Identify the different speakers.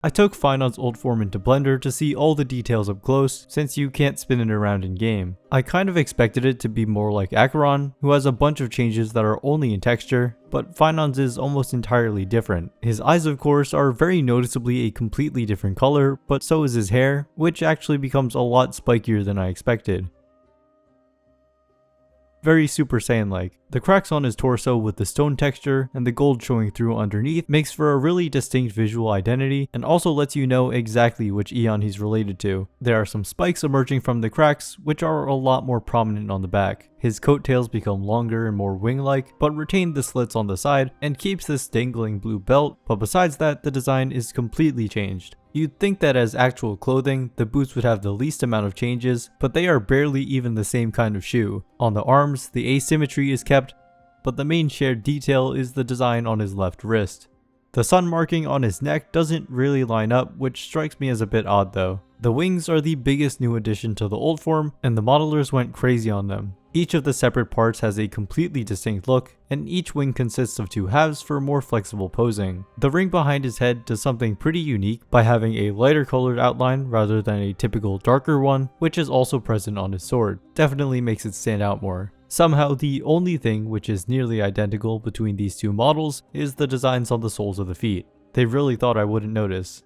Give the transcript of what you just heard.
Speaker 1: I took Phainon's old form into Blender to see all the details up close, since you can't spin it around in game. I kind of expected it to be more like Acheron, who has a bunch of changes that are only in texture, but Phainon's is almost entirely different. His eyes of course are very noticeably a completely different color, but so is his hair, which actually becomes a lot spikier than I expected. Very Super Saiyan-like. The cracks on his torso with the stone texture and the gold showing through underneath makes for a really distinct visual identity and also lets you know exactly which Eon he's related to. There are some spikes emerging from the cracks, which are a lot more prominent on the back. His coattails become longer and more wing-like, but retain the slits on the side and keeps this dangling blue belt, but besides that, the design is completely changed. You'd think that as actual clothing, the boots would have the least amount of changes, but they are barely even the same kind of shoe. On the arms, the asymmetry is kept, but the main shared detail is the design on his left wrist. The sun marking on his neck doesn't really line up, which strikes me as a bit odd though. The wings are the biggest new addition to the old form, and the modelers went crazy on them. Each of the separate parts has a completely distinct look, and each wing consists of two halves for more flexible posing. The ring behind his head does something pretty unique by having a lighter colored outline rather than a typical darker one, which is also present on his sword. Definitely makes it stand out more. Somehow the only thing which is nearly identical between these two models is the designs on the soles of the feet. They really thought I wouldn't notice.